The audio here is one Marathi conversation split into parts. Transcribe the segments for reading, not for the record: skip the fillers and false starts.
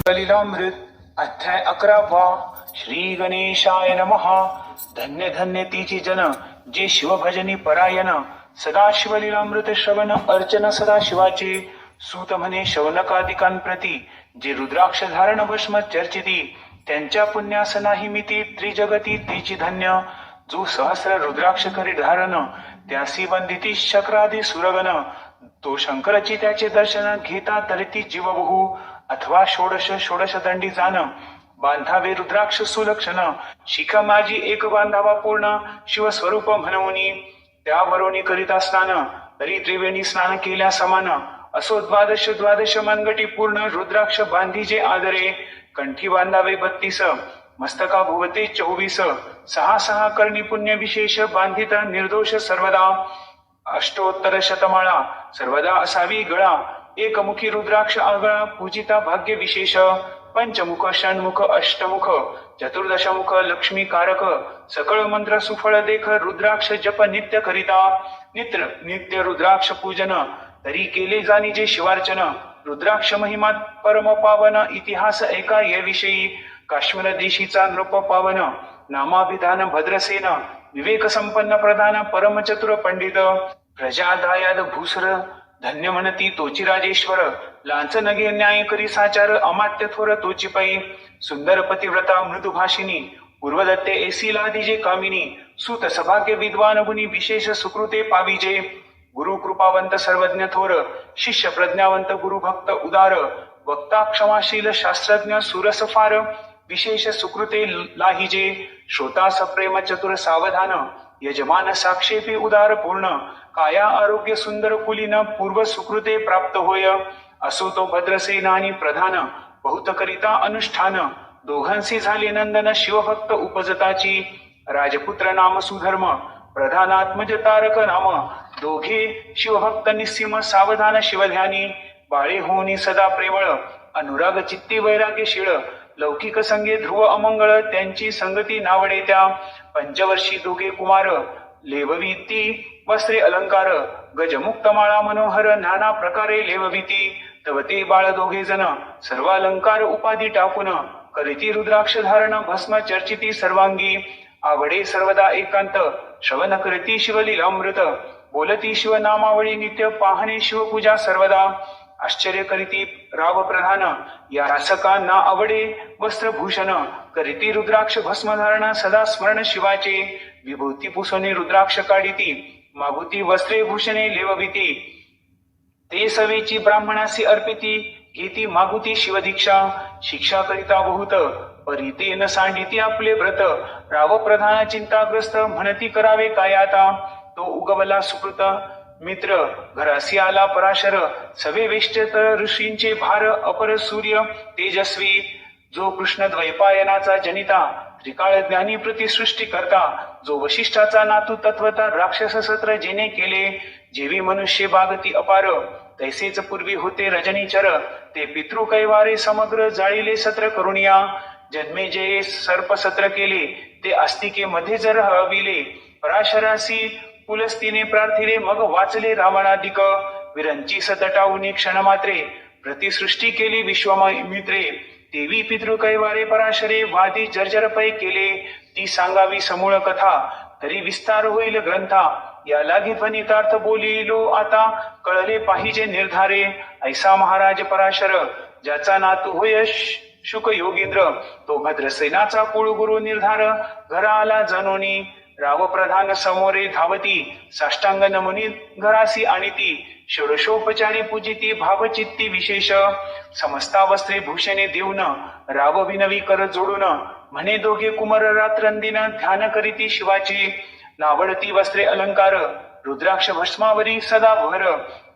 लीलामृत अध्याय 11वा. श्री गणेशाय नमः. धन्य धन्य तीची जन जे शिवभजनी परायण. सदाशिव लीलामृत श्रवण अर्चन सदाशिवाचे. सूत म्हणे शौनकादिकांप्रती जे रुद्राक्ष धारण भस्म चर्चिती. त्यांच्या पुण्यास नाही मिती त्रिजगती तीची धन्य. जो सहस्र रुद्राक्ष करी धारण त्यासी वंदिती शक्रादी सुरगण. तो शंकराची त्याचे दर्शन घेता तरिती जीव बहु. अथवा षोडश दंडी जाण बांधावे रुद्राक्ष सुलक्षण. शिखा माझी एक बांधावा पूर्ण शिवस्वरूप म्हणूनी. त्यावरोनी करिता स्नान तरी त्रिवेणी स्नान केल्या समान. असो द्वादश मनगटी पूर्ण रुद्राक्ष बांधीजे आदरे. कंठी बांधावे 32 मस्तका भुवते 24. सहा करणी पुण्य विशेष बांधित निर्दोष सर्वदा. अष्टोत्तर शतमाळा सर्वदा असावी गळा. एकमुखी रुद्राक्ष आगळा पूजिता भाग्य विशेष. पंचमुख षण्मुख अष्टमुख चतुर्दशमुख लक्ष्मीकारक. सकळ मंत्र सुफळ देख रुद्राक्ष जप नित्य करिता. नित्य रुद्राक्ष पूजन तरी केले जाणी जे शिवार्चन. रुद्राक्ष महिमा परम पावन इतिहास ऐका याविषयी. काश्मीर देशीचा नृप पावन नामाभिधान भद्रसेन. विवेक संपन्न प्रधान परम चतुर पंडित. प्रजा दायाद भूसर धन्य म्हणती तोची राजेश्वर. लांछन घे न्याय करी साचार अमात्य थोर तोची पै. सुंदर पतिव्रता मृदुभाषिनी पूर्वदत्ते एसी लादिजे कामिनी. सुत सभाग्य विद्वान गुणी विशेष सुकृते पाविजे. गुरु कृपावंत सर्वज्ञ थोर शिष्य प्रज्ञावंत गुरु भक्त उदार. वक्ता क्षमाशील शास्त्रज्ञ सुरस फार विशेष सुकृते लाहिजे. श्रोता सप्रेम चतुर सावधान यजमान साक्षेपी उदार पूर्ण. काया आरोग्य सुंदर कुलीन पूर्व सुकृते प्राप्त होय. असो तो भद्रसेन आणि प्रधान बहुत करिता अनुष्ठान. दोघांशी झाले नंदन शिवभक्त उपजताची. राजपुत्र नाम सुधर्म प्रधानात्मज तारक नाम. दोघे शिवभक्त निस्सीम सावधान शिवध्यानी. बाळे होनी सदा प्रेमळ अनुराग चित्ती वैराग्यशीळ. लौकिक संगे ध्रुव अमंगळ त्यांची संगती नावडे त्या. पंचवर्षी दोघे कुमार लेवविती वस्त्रे अलंकार. गजमुक्त माळा मनोहर नाना प्रकारे लेवविती. तव ते बाळ दोघे जण सर्व अलंकार उपाधी टाकून. करिती रुद्राक्ष धारण भस्म चर्चिती सर्वांगी. आवडे सर्वदा एकांत श्रवण करिती शिवलीलामृत. बोलती शिवनामावळी नित्य पाहणे शिवपूजा सर्वदा. आश्चर्य करीती राव प्रधान या रासका ना आवडे वस्त्रभूषण. करीती रुद्राक्ष भस्मधारण सदा स्मरण शिवाचे. विभूती पुसणे रुद्राक्ष काढिती मागुती वस्त्रे भूषणे लेवविती. ते सवेची ब्राह्मणासी अर्पिती घेती मागुती शिवदीक्षा. शिक्षा करिता बहुत परिते न सांडिती आपले व्रत. राव प्रधान चिंताग्रस्त म्हणती करावे काय आता. तो उगवला सुकृत मित्र घरासी आला पराशर. सवे वेष्टत ऋषींचे भार अपर सूर्य तेजस्वी. जो कृष्ण द्वैपायनाचा जनिता त्रिकाळ ज्ञानी प्रतिसृष्टी करता. जो वशिष्ठाचा नातू तत्वता राक्षस सत्र जेने केले. जेवी मनुष्य बागती अपार तैसेच पूर्वी होते रजनीचर. ते पितृ कैवारे समग्र जाळीले सत्र करुणिया. जन्मे जे सर्प सत्र केले ते आस्तिके मध्ये जर हविले. पराशरासी पुलस्तीने प्रार्थिले मग वाचले रावणाधिक. विरंची सतटावून क्षण मात्रे प्रतिसृष्टी केली विश्वमित्रे. देवी पितृ कैवारे पराशरे वादी जर्जर पै केले. ती सांगावी समूळ कथा तरी विस्तार होईल ग्रंथा. या लागी ध्वनितार्थ बोलिलो आता कळले पाहिजे निर्धारे. ऐसा महाराज पराशर ज्याचा नातू होय शुक योगींद्र. तो भद्रसेनाचा कुळगुरु निर्धार घरा आला जनोनी. राव प्रधान समोरे धावती साष्टांग नमुनी घरासी आणिती. षोडशोपचारी पूजिती भावचित्ती विशेष. समस्ता वस्त्रे भूषणे देऊन राव विनवी कर जोडून. म्हणे दोघे कुमार रात्रंदिन ध्यान करीती शिवाचे. नावडती वस्त्रे अलंकार रुद्राक्ष भस्मावरी सदा भर.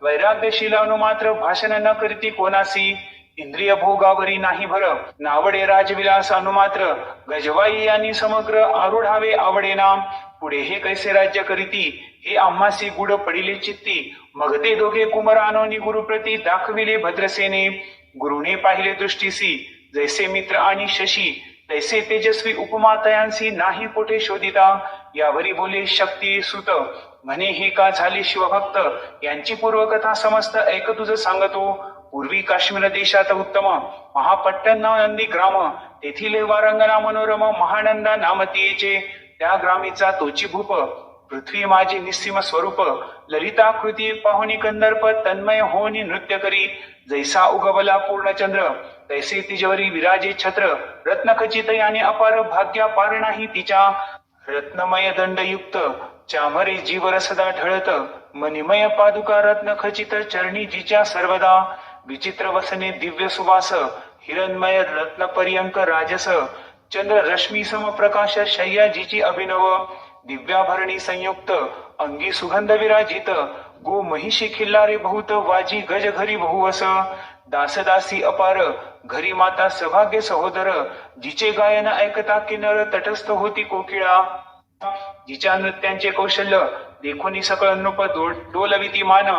वैराग्यशील अनुमात्र भाषण न करीती कोणासी. इंद्रिय भोगावरी नाही भर. नावडे राजविलास अनुमात्र गजवाई यांनी समग्र आरूढावे आवडे नाम. पुढे हे कैसे राज्य करीती हे आम्हासी गुड पडिले चित्ती. मग ते दोघे कुमार आणोनी गुरुप्रती दाखविले भद्रसेने. गुरुने पाहिले दृष्टीसी जैसे मित्र आणि शशी. तैसे तेजस्वी उपमातयांसी नाही कोठे शोधिता. यावरी बोले शक्ती सुत म्हणे हे का झाले शिवभक्त. यांची पूर्वकथा समस्त ऐक तुझ सांगतो. पूर्वी काश्मीर देशात उत्तम महापट्टण नंदी ग्राम तेथील वारंगना मनोरम महानंदा नाम तियेचे त्या ग्रामीचा तोची भूप पृथ्वी माझी निस्सीम स्वरूप ललिताकृती पाहुणी कंदर्प तन्मय होनी नृत्य करी जैसा उगवला पूर्णचंद्र तैसे तिजवरी विराजे छत्र रत्नखचित याने अपार भाग्या पार नाही तिच्या रत्नमय दंडयुक्त चामरे जीवर सदा ढळत मणिमय पादुका रत्न खचित चरणी जिच्या सर्वदा विचित्र वसने दिव्य सुवास हिरणमय रत्न पर्यंक राजस चंद्र रश्मी सम प्रकाश शय्या जिची अभिनव दिव्याभरणी संयुक्त अंगी सुगंध विराजित गो महिषी खिल्लारे बहुत वाजी गज घरी बहुवस दासदासी अपार घरी माता सौभाग्य सहोदर जिचे गायन ऐकता किन्नर तटस्थ होती कोकिळा जिच्या नृत्यांचे कौशल्य देखोनी सकळ नृप डोलविती मान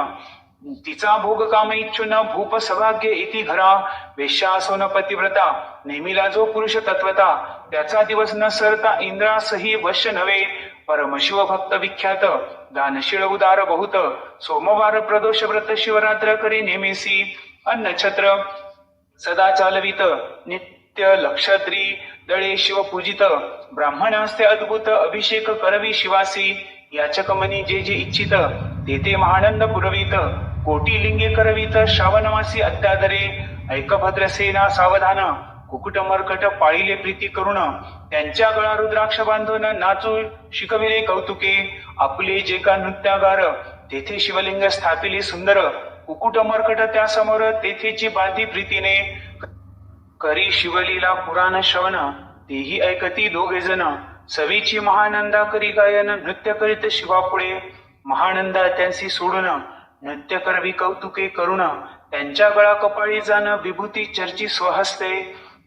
तिचा भोग काम इच्छुन भूप सौभाग्य इति घरा वेश्या सोन पतिव्रता नेहमीला जो पुरुष तत्वता त्याचा दिवस न सरता इंद्रासही वश्य नव्हे परमशिव भक्त विख्यात दानशीळ उदार बहुत सोमवार प्रदोष व्रत शिवरात्र करी नेमेसी अन्न छत्र सदा चालवित नित्य लक्षत्री दळे शिव पूजित ब्राह्मणास्ते अद्भुत अभिषेक करवी शिवासी याचक मनी जे जे इच्छित तेथे महानंद पुरवित कोटी लिंगे करवित श्रावणवासी अत्यादरे ऐक भद्रसेना सावधान कुकुट मर्कट पाळिले प्रीती करुण त्यांच्या गळा रुद्राक्ष बांधून नाचू शिकविले कौतुके आपले जे का नृत्यागार तेथे शिवलिंग स्थापिले सुंदर कुकुट मर्कट त्या समोर तेथेची बांधी प्रीतीने करी शिवलीला पुराण श्रवण तेही ऐकती दोघे जण सवीची महानंदा करी गायन नृत्य करीत शिवापुढे महानंदा त्यांसी सोडून नृत्य करवी कौतुके करुण त्यांच्या गळा कपाळी जाण विभूती चर्ची स्वहस्ते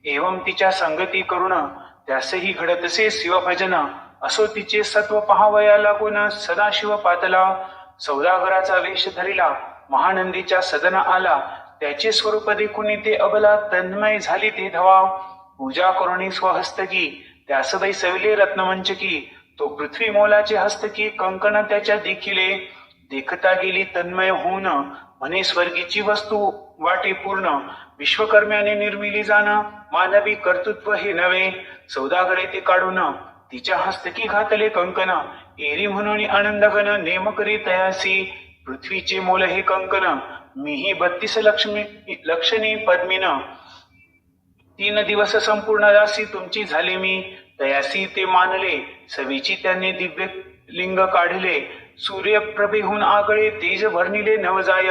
एवं तिच्या संगती करुण त्यासही घडतसे शिवभजन असो तिचे सत्व पहावया लागून सदाशिव पातला सौदागराचा वेश धरिला महानंदीच्या सदन आला त्याचे स्वरूप देखून ते अबला तन्मय झाली ते धवा पूजा करुणी स्वहस्तकी त्यासदै सविले रत्नमंचकी तो पृथ्वी मोलाचे हस्तकी कंकण त्याच्या देखिले देखता गेली तन्मय होऊन म्हणे स्वर्गीची वस्तू वाटे पूर्ण विश्वकर्म्याने निर्मिली जाण मानवी कर्तृत्व हे नव्हे सौदागरे ते काढून तिच्या हस्तकी घातले कंकण एरी म्हणून आनंदघन नेम करी तयासी पृथ्वीचे मोल हे कंकण मीही 32 लक्षणी पद्मीन 3 दिवस संपूर्ण दासी तुमची झाले मी तयासी ते मानले सवीची त्यांनी दिव्य लिंग काढले सूर्यप्रभेहून आगळे तेज भरणिले नवजाय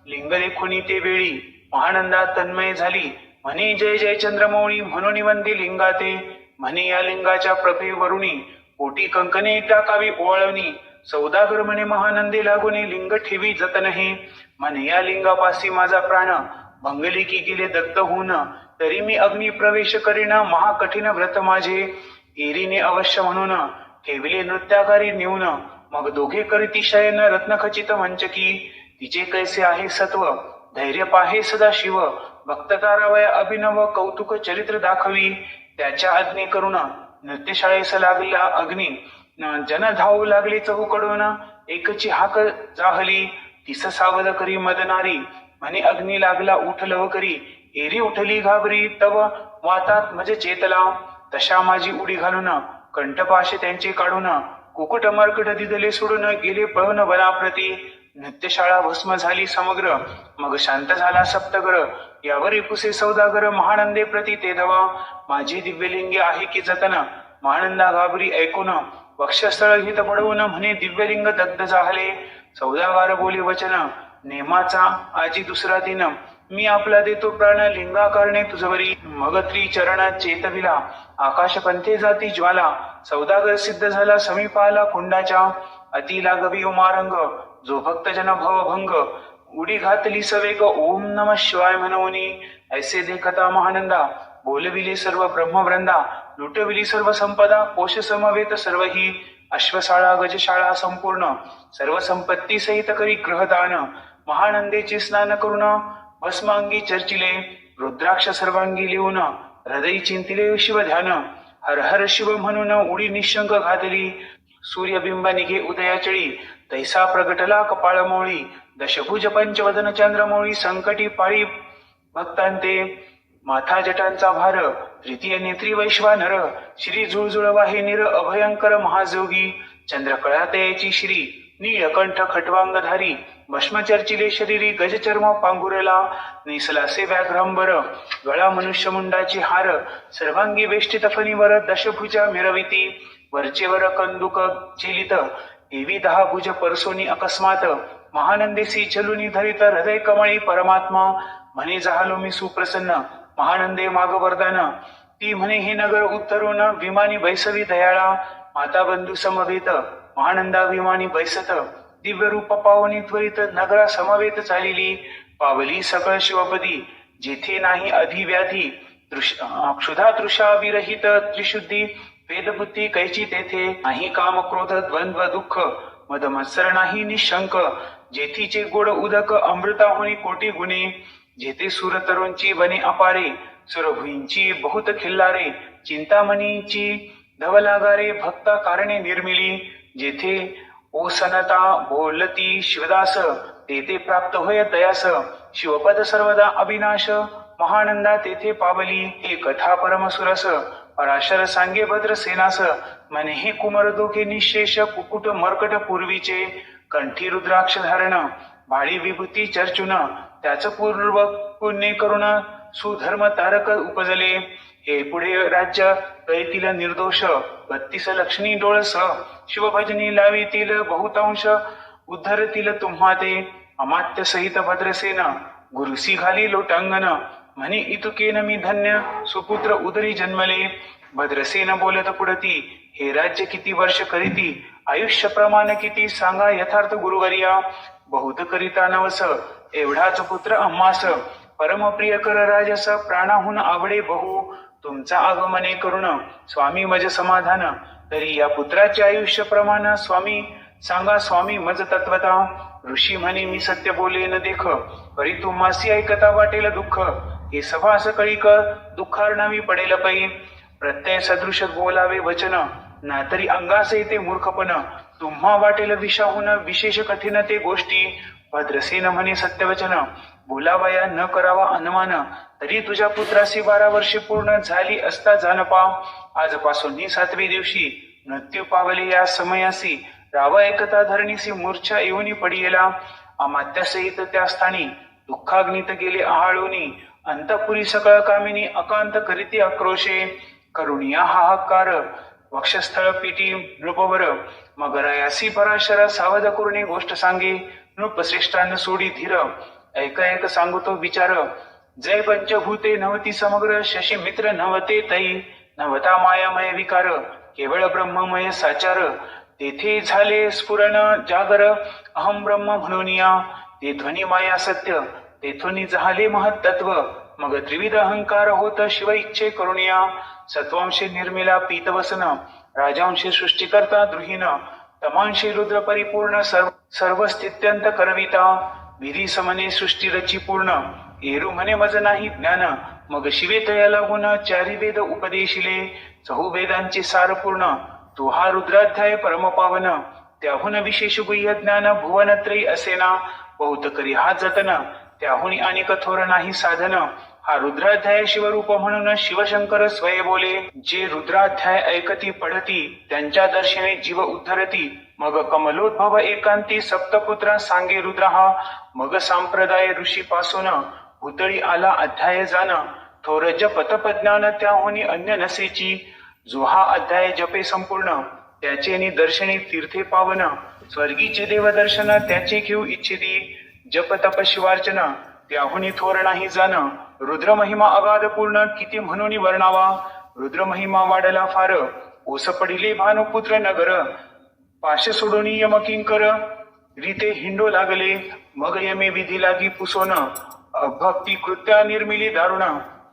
लिंग देखुनी ते वेळी महानंदा तन्मय झाली म्हणे जय जय चंद्रमौळी म्हणून वंदी लिंगाते म्हणे या लिंगाच्या प्रभेवरुणी पोटी कंकणे टाकावी ओवाळवणी सौदागर म्हणे महानंदी लागुनी लिंग ठेवी जतन हे म्हणे या लिंगापासी माझा प्राण भंगली की गेले दत्त होऊन तरी मी अग्नी प्रवेश करीन महाकठीण व्रत माझे एरीने अवश्य म्हणून ठेविले नृत्यागारी नेऊन मग दोघे करीती शयन रत्नखचित मंचकी तिचे कैसे आहे सत्व धैर्य पाहे सदा शिव भक्त तारावया अभिनव कौतुक चरित्र दाखवी त्याच्या आज्ञे करून नृत्यशाळेस लागला अग्नी जन धावू लागले चहूकडून एकची हाक जाहली तिस सावध करी मदनारी म्हणे अग्नी लागला उठलव करी एरी उठली घाबरी तव वातात मज चेतला तशा माझी उडी घालून कंठपाशे त्यांचे काढून कुकुट मर्कट दिदले सोडून गेले पळून वनाप्रती नृत्यशाळा भस्म झाली समग्र मग शांत झाला सप्तग्र यावर पुसे सौदागर महानंदे प्रती ते धवा माझी दिव्यलिंगे आहे की जतन महानंदा घाबरी ऐकून वक्षस्थळ हित पडवून म्हणे दिव्यलिंग दग्ध झाले सौदागर बोले वचन नेमाचा आजी दुसरा दिन मी आपला देतो प्राण लिंगाकारणे तुझवरी मग त्रिचरणात चेतविला आकाश पंथे जाती ज्वाला सौदागर सिद्ध झाला समीप आला कुंडाच्या अति लागवी उमारंग जो भक्तजन भवभंग उडी घातली सवेग ओम नमः शिवाय म्हणवनी ऐसे देखता महानंदा बोलविले सर्व ब्रह्मवृंदा लुटविली सर्व संपदा पोष समवेत सर्वही अश्वशाळा गजशाळा संपूर्ण सर्व संपत्ती सहित करी ग्रहदान महानंदेचे स्नान करून भस्मांगी चर्चिले रुद्राक्ष सर्वांगी लिहून हृदय चिंतिले शिव ध्यान हर हर शिव म्हणून उडी निशंक घातली सूर्यबिंब निघे उदयाचळी तैसा प्रगटला कपाळमोळी दशभुज पंचवदन चंद्रमौळी संकटी पाळी भक्तांते माथा जटांचा भार तृतीय नेत्री वैश्वानर श्री जुळजुळ वाहिनीर अभयंकर महाजोगी चंद्रकळातयाची श्री नीळकंठ खटवांगधारी भस्मचर्चिले शरीरी गजचर्म पांघुरला नेसलासे व्याघ्रांबर गळा मनुष्यमुंडाची हार सर्वांगी वेष्टित फणीवर दशभुजा मिरविती वरचेवर कंदुक झेलित एवी 10 भुज परसोनी अकस्मात महानंदेसी झलुनी धरित हृदय कमळी परमात्मा म्हणे जाहलो मी सुप्रसन्न महानंदे माग वरदान ती म्हणे हे नगर उत्तरून विमानी बैसवी दयाळा माता बंधू समवेत महानंदा विमानी बैसत दिव्य रूप पावनी त्वरित नगरा समवेत चालिली पावली सकळ शिवपदी जेथे नाही अधिव्याधी क्षुधा तृषा विरहित त्रिशुद्धी वेदबुद्धी कैची तेथे नाही काम क्रोध द्वंद्व दुःख मद मत्सर नाही निशंक जेथीचे गोड उदक अमृताहुनी कोटी गुणे जेथे सुर तरुंची बने अपारे सुरभुईंची बहुत खिल्लारे चिंतामणीची धवलागारे भक्ता कारणे निर्मिली जेथे ओसनता बोलती शिवदास तेथे प्राप्त होय दयास शिवपद सर्वदा अविनाश महानंदा तेथे पावली हे कथा परमसुरस पराशर सांगे भद्र सेनास मने हे कुमर दोघे निशेष कुकुट मर्कट पूर्वीचे कंठी रुद्राक्ष धारण भाळी विभूती चर्चुन त्याच पूर्व पुण्य करुण सुधर्म तारक उपजले हे पुढे राज्य कळतील निर्दोष 32 लक्ष्मी डोळस शिवभजनी लावीतील बहुतांश उद्धरतील तुम्हा ते अमात्य सहित भद्रसेन गुरुसी घाली लोटांगण म्हणे इतुकेन मी धन्य सुपुत्र उदरी जन्मले भद्रसेन बोलत पुढती हे राज्य किती वर्ष करीती आयुष्य प्रमाण किती सांगा यथार्थ गुरुवर्या बहुत करिता नवस एवढाच पुत्र अम्मास परमप्रिय कर राजस प्राणाहून आवडे बहु तुमचा आगमने करुण स्वामी मज समाधान तरी या पुत्राचे आयुष्य प्रमाण स्वामी सांगा स्वामी मज तत्वता ऋषी म्हणे मी सत्य बोले न देख परी तुम्हासी ऐकता वाटेल दुःख हे सभास कळीक दुःखार्णवी पडेल पै प्रत्यय सदृश बोलावे वचन ना तरी अंगास येते मूर्खपण तुम्हा वाटेल विषाहून विशेष कठीण ते गोष्टी भद्रसेन म्हणे सत्यवचन बोलावया न करावा अनुमान तरी तुझ्या पुत्रासी 12 वर्षे पूर्ण झाली असता जानपा आजपासून 7व्या दिवशी मृत्यू पावले या समयासी राव एकता धरणीसी मूर्छा येऊनी पडियेला अमात्यासहित त्या स्थानी दुःखाग्नीत गेले आहाळूनी अंतपुरी सकळ कामिनी अकांत करीती आक्रोशे करुणिया हाहाकार वक्षस्थळ पिटी नृपवर मग रायासी पराशर सावध करुणी गोष्ट सांगे नृपश्रेष्ठांना सोडी धीर ऐक सांगतो विचार जय पंचभूते नवती समग्र शशी मित्र नवते तई नवता मायामय विकार केवळ ब्रह्ममय साचार तेथे झाले स्फुरण जागर अहम ब्रह्म म्हणूनिया ते ध्वनी माया सत्य तेथून झाले महत्त्व मग त्रिविध अहंकार होत शिव इच्छे करुणिया सत्वांशे निर्मिला पीतवसन राजांशे सृष्टिकर्ता द्रुहीन तमांशे रुद्र परिपूर्ण सर्व स्थित्यंत करविता विधी समने सृष्टी रची पूर्ण एरू म्हणे मज नाही ज्ञान मग शिवे तया लागून 4 वेद उपदेशिले 4 वेदांचे सार पूर्ण तो हा रुद्राध्याय परमपावन त्याहून विशेष गुह्य ज्ञान भुवनत्रयी असेना बहुत करी हा जतन त्याहून आणि कठोर नाही साधन हा रुद्राध्याय शिवरूप म्हणून शिवशंकर स्वये बोले जे रुद्राध्याय ऐकती पढती त्यांच्या दर्शने जीव उद्धरती मग कमलोद्भव एकांती सप्तपुत्रा सांगे रुद्र हा मग संप्रदाय ऋषी पासून भूतळी आला अध्याय जाण थोर जप तपज्ञान त्याहुनी अन्य नसेची जो हा अध्याय जपे संपूर्ण त्याचे निदर्शने तीर्थे पावन स्वर्गीचे देवदर्शन त्याचे घेऊ इच्छिती जप तप शिवार्चन त्याहुनी थोर नाही जाण रुद्र महिमा अगाध पूर्ण किती म्हणून वर्णावा रुद्र महिमा वाढला फार ओस पडिले भानुपुत्र नगर पाश सोडून यमकिंकर रीते हिंडो लागले मग यमे विधी लागी पुसोन भक्ती कृत्या निर्मिली दारुण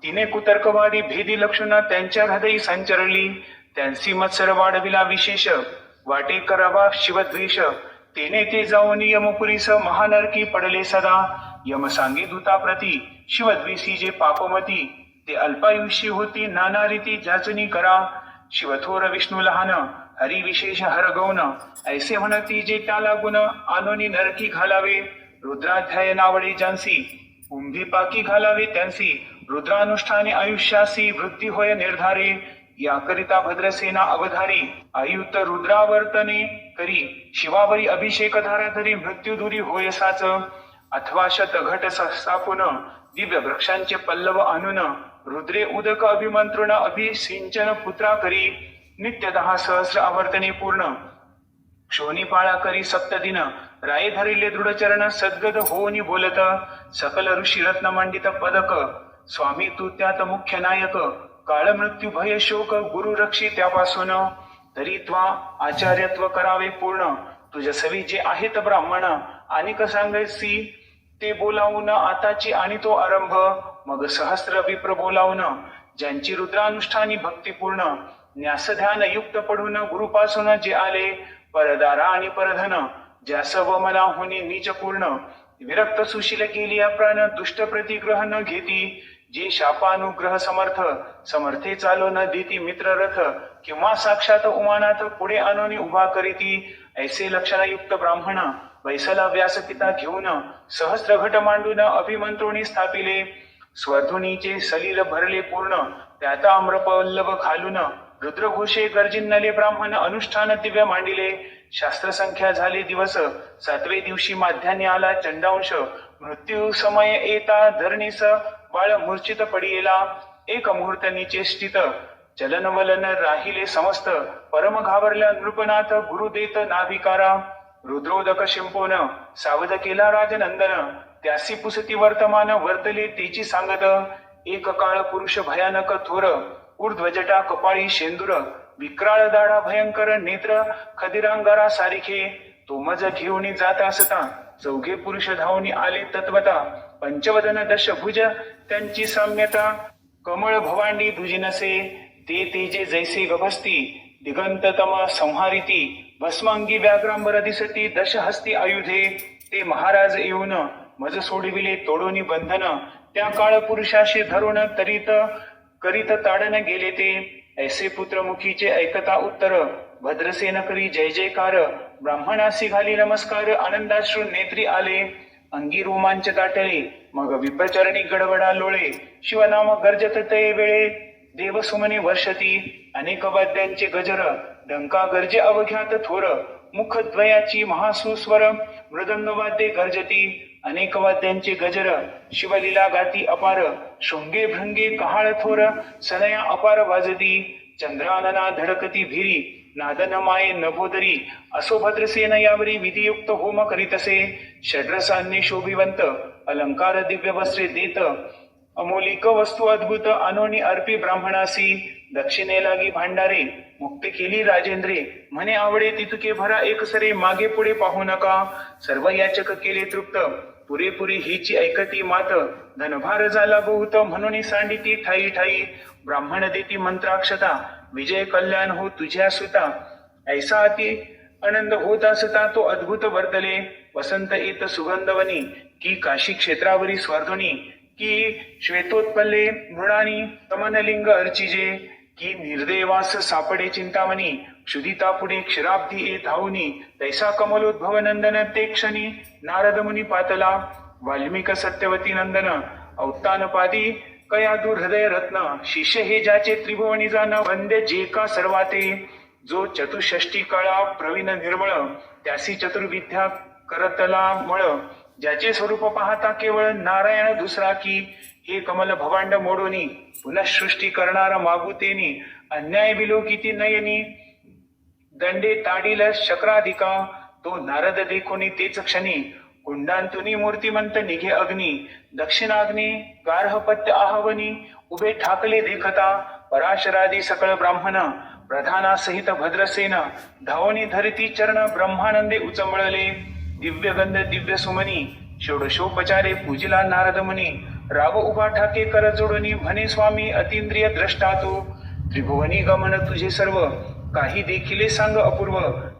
तिने कुतर्कवादी भेदी लक्षण त्यांच्या हृदयी संचरली त्यांची मत्सर वाढविला विशेष वाटे करावा शिवद्वेष तेने ते जाऊन यमपुरीस महानरकी पडले सदा यम सांगे दूताप्रती शिवद्वेषी जे पापमती ते अल्पायुषी होती नाना रीती जाचनी करा शिवथोर विष्णू लहान हरी विशेष हर गौन ऐसे म्हणती जे त्याला गुण आनोनी नरकी घालावे रुद्राध्याय नावडे ज्यांसी कुंभी पाकी घालावे त्यांसी रुद्रानुष्ठाने आयुष्यासी वृत्ती होय निर्धारे याकरिता भद्रसेना अवधारी आयुक्त रुद्रावर्तने करी शिवावरी अभिषेक धारा धरी मृत्यू दुरी होय साच अथवा शतघट सापुन दिव्य वृक्षांचे पल्लव आणून रुद्रे उदक अभिमंत्रण अभिसिंचन पुत्रा करी नित्य 10 सहस्र आवर्तने पूर्ण क्षोणीपाळा करी सप्तदिन राये धरिले दृढचरण सद्गद होऊनी बोलत सकल ऋषी रत्न मंडित पदक स्वामी तू त्यात मुख्य नायक काळ मृत्यू भय शोक गुरु रक्षी त्यापासून तरी त्वा आचार्यत्व करावे पूर्ण तुझ्या सवी जे आहेत ब्राह्मण अनेक सांगायसी ते बोलावून आताची आणि तो आरंभ मग सहस्र विप्र बोलावून ज्यांची रुद्रानुष्ठानी भक्तिपूर्ण न्यास ध्यान युक्त पडून गुरुपासून जे आले परदारा आणि परधन ज्यास व मला होणे नीच पूर्ण विरक्त सुशील केली प्राण दुष्ट प्रतिग्रह न घेती जे शापानुग्रह समर्थे चालो न देती मित्र रथ किंवा साक्षात उमानात पुढे आणून उभा करीती ऐसे लक्षणयुक्त ब्राह्मण वैसला व्यासपिता घेऊन सहस्र घट मांडून अभिमंत्रोणी स्थापिले स्वध्वनीचे सलील भरले पूर्ण त्यात आम्रपल्लव खालून रुद्रघोषे गर्जिन्नले ब्राह्मण अनुष्ठान दिव्य मांडिले शास्त्र संख्या झाले दिवस 7वे दिवशी माध्यान्नी आला चंडांश मृत्यू समय येता धरणीस बाळ मूर्छित पडियेला एक मुहूर्त निचेष्टित चलनवलन राहिले समस्त परम घाबरल्या नृपनाथ गुरु देत नाभिकारा रुद्रोदक शिंपोन सावध केला राजनंदन त्यासी पुसती वर्तमान वर्तले तेची सांगत एक काळ पुरुष भयानक थोर ऊर्ध्वजटा कपाळी शेंदूर विक्राळ दाढा भयंकर नेत्र खदिरांगारा सारिखे तो मज घेऊन जात असता 4 पुरुष धावून आले तत्वता पंचवदन दशभुज त्यांची साम्यता कमळ भवांडी दुजिनसे ते तेजे जैसे गभस्ती दिगंततम संहारिती भस्मांगी व्याघ्रांबर दिसती दशहस्ती आयुधे ते महाराज येऊन मज सोडविले तोडोनी बंधन त्या काळ पुरुषाशी धरून तरीत करीत ताडन गेले ते ऐसे पुत्रमुखीचे ऐकता उत्तर भद्रसेन करी जय जयकार ब्राह्मणासी घाली नमस्कार आनंदाश्रू नेत्री आले अंगी रोमांच दाटले मग विप्रचरणी गडबडा लोळे शिवनाम गर्जत ते वेळे देवसुमने वर्षती अनेक वाद्यांचे गजर डंका गर्जे अवघ्यात थोर मुखद्वयाची महासुस्वर मृदंग वाद्ये गर्जती अनेक वाद्यांचे गजर शिवलीला गाती अपार शृंगे भृंगे कहाळ थोर सनया अपार वाजती चंद्रानना धडकती भिरी नादन माये नभोदरी असो भद्रसेन यावरी विधियुक्त होम करीतसे षड्रसान्य शोभिवंत अलंकार दिव्य वस्त्रे देत अमोलिक वस्तू अद्भुत अनोनी अर्पी ब्राह्मणासी दक्षिणे लागी भांडारे मुक्त केली राजेंद्रे म्हणे आवडे तितके भरा एकसरे मागे पुढे पाहू नका सर्व याचक केले तृप्त पुरेपुरी हिची ऐकती मात धनभार झाला बहुत म्हणून सांडिती ठाई ठाई ब्राह्मण देती मंत्राक्षता विजय कल्याण हो तुझ्या सुता ऐसा अति आनंद होत असता तो अद्भुत वर्तले वसंत येत सुगंधवनी की काशी क्षेत्रावरी स्वर्धनी की श्वेतोत्पल्ले मृणानी तमनलिंग अर्चिजे की निर्देवास सापडे चिंतामणी क्षुदिता पुढे क्षीराब्धी ये धावनी तैसा कमलोद्भव नंदन ते क्षणी नारद मुनी पातला वाल्मिक सत्यवती नंदन औत्तानपादी कयादू हृदय रत्न शिष्य हे ज्याचे त्रिभुवनी जाण वंद्य जे का सर्वाते जो चतुष्षष्टी काळा प्रवीण निर्मळ त्यासी चतुर्विद्या करतला मळ ज्याचे स्वरूप पाहता केवळ नारायण दुसरा की हे कमल भवांड मोडोनी पुनःसृष्टी करणारा मागुतेनी अन्याय विलोकिती नयनी दंडे ताडील शक्राधिका तो नारद देखोनी तेच क्षणी कुंडांतुनी मूर्तिमंत निघे अग्नी दक्षिणाग्नी गार्हपत्य आहवनी उभे ठाकले देखता पराशरादी सकळ ब्राह्मण प्रधानासहित भद्रसेन धावनी धरती चरण ब्रह्मानंदे उचंबळले दिव्य गंध दिव्य सुमनी षोडशोपचारे पूजिला नारद मुनी राव उभा ठाके कर जोडणी म्हणे स्वामी अतींद्रिय द्रष्टा तू त्रिभुवनी गमन तुझे सर्व काही देखिले सांग अपूर्व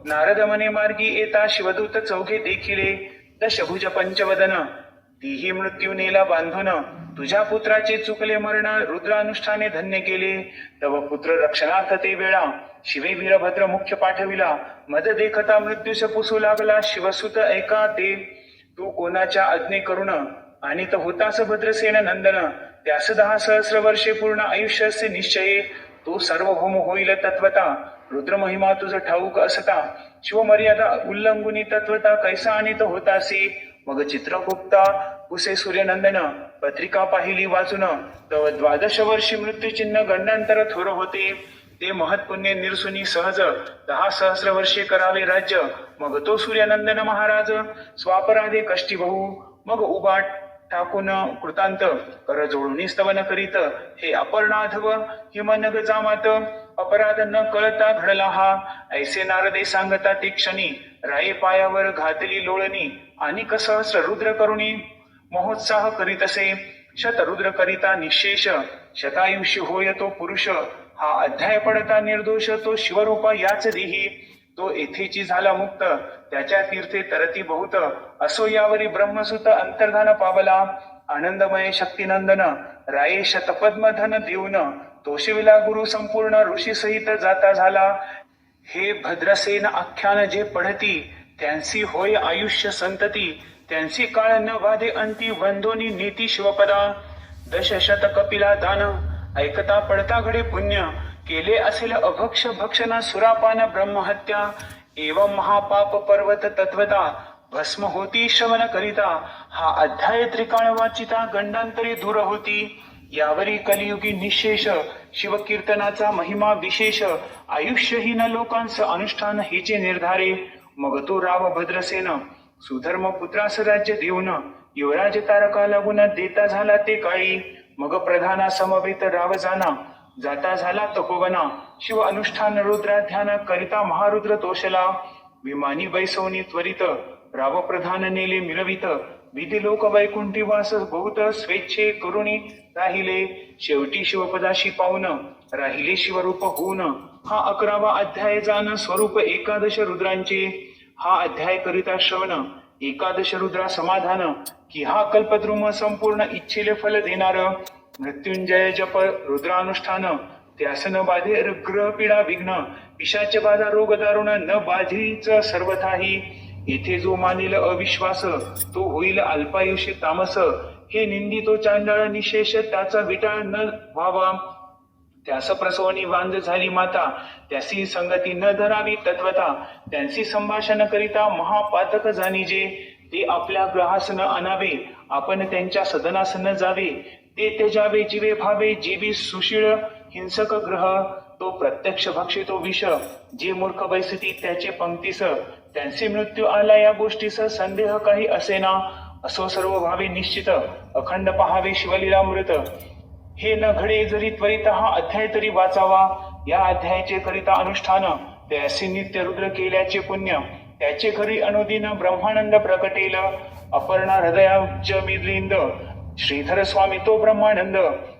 नारद मने मार्गी येता शिवदूत 4 देखिले दशभुज पंचवदन तीही मृत्यू नेला बांधून तुझ्या पुत्राचे चुकले मरण रुद्रानुष्ठाने धन्य केले तव पुत्र रक्षणार्थ ते वेळा शिवे वीरभद्र मुख्य पाठविला मद देखता मृत्यूस पुसू लागला शिवसुत ऐका ते तू कोणाच्या आज्ञे करुण आणि तर होतास भद्रसेन नंदन, त्यास 10 सहस्र वर्षे पूर्ण आयुष्याचे निश्चये, तो सार्वभौम होईल तत्वता, रुद्र महिमा तुझ ठाऊक असता, शिवमर्यादा उल्लंघुनी तत्वता कैसा आणि तो होतासी. मग चित्रगुप्ता पुसे सूर्यनंदन, पत्रिका पाहिली वाचून, तव 12 वर्षी मृत्यूचिन्ह गंडांतर थोर होते. ते महत्पुण्य निरसुनी सहज 10 सहस्र वर्षे करावे राज्य. मग तो सूर्यनंदन महाराज स्वापराधे कष्टी बहु, मग उबाट टाकून कृतांत, कर जोडून स्तवन करीत, हे अपर्णाधव हिमनग जामात, अपराध न कळता घडला हा. ऐसे नारदे सांगता ते क्षणी, राये पायावर घातली लोळणी, आणि सहस्र रुद्र करुणी महोत्साह करीतसे. शतरुद्र करिता निशेष, शतायुषी होय तो पुरुष, हा अध्याय पडता निर्दोष, तो शिवरूपा याच देही. तो येथेची झाला मुक्त, त्याच्या तीर्थे तरती बहुत, असो यावरी ब्रह्मसुत अंतर्धान पावला. आनंदमय शक्तिनंदन राये शतपद्मधन देऊन, तोषविला गुरु संपूर्ण ऋषी सहित जाता झाला. हे भद्रसेन आख्यान जे पढती, त्यांची होय आयुष्य संतती, त्यांची काळ न वादे अंती, वंदोनी नीती शिवपदा. 10 कपिला दान, ऐकता पडता घडे पुण्य, केले असेल अभक्ष भक्षण सुरापान ब्रह्महत्या. एवं महापाप पर्वत तत्वता, भस्म होती श्रवण करिता, हा अध्याय त्रिकाळ वाचिता, गंडांतरी दूर होती. यावरी कलियुगी निशेष, शिवकीर्तनाचा महिमा विशेष, आयुष्यहीन लोकांचं अनुष्ठान हेचे निर्धारे. मग तो राव भद्रसेन सुधर्म पुत्रास राज्य देऊन, युवराज तारका लागून देता झाला ते काळी. मग प्रधाना समवेत राव जाता झाला तपोवना, शिव अनुष्ठान रुद्रा ध्यान करिता महारुद्र तोषला. विमानी बैसवनी त्वरित, राव प्रधान नेले मिळवित, विधी लोक वैकुंठी वास बहुत, स्वेच्छे करुणी राहिले. शेवटी शिवपदाशी पाऊन, राहिले शिवरूप होऊन, हा 11वा अध्याय जाण स्वरूप 11 रुद्रांचे. हा अध्याय करिता श्रवण 11 रुद्रा समाधान, की हा कल्पद्रुम संपूर्ण इच्छेले फल देणार. मृत्युंजय जप रुद्रानुष्ठान, त्यास न बाधे ग्रह पीडा विघ्न, पिशाच बाधा रोग दारुण न बाधीच सर्वथाही. येथे जो मानेल अविश्वास, तो होईल अल्पायुषी तामस. हे निंदितो चांडाळ निशेष, त्याचा विटाळ न व्हावा. त्यास प्रसवणी वांज झाली माता, त्यासी संगती न धरावी तत्वता. त्यांची संभाषण करिता महापातक जाणीजे, ते आपल्या ग्रहास न आणावे, आपण त्यांच्या सदनास न जावे. ते त्याजावे जीवे भावे, जीवी सुशीळ हिंसक ग्रह. तो प्रत्यक्ष भक्षितो विष, जे मूर्ख बैसती त्याचे पंक्तीस. त्यांचे मृत्यू आला या गोष्टीस, संदेह काही असेना. असो सर्व भावे निश्चित, अखंड पहावे शिवलीलामृत. हे न घडे जरी त्वरित, हा अध्याय तरी वाचावा. या अध्यायाचे करिता अनुष्ठान, त्याचे नित्य रुद्र केल्याचे पुण्य, त्याचे घरी अनुदिन ब्रह्मानंद प्रकटेल. अपर्णा हृदयाब्ज मिलिंद, श्रीधर स्वामी तो ब्रह्मानंद,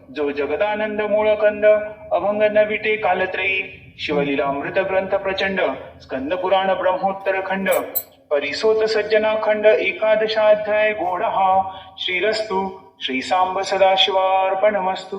जो जगदानंद मूळकंद, अभंग न विटे कालत्रयी. शिवलीला अमृत ग्रंथ प्रचंड, स्कंद पुराण ब्रह्मोत्तर खंड, परिसोत सज्जना खंड. 11 अध्याय गोड हा. श्रीरस्तु श्री सांब सदाशिवार्पणमस्तु.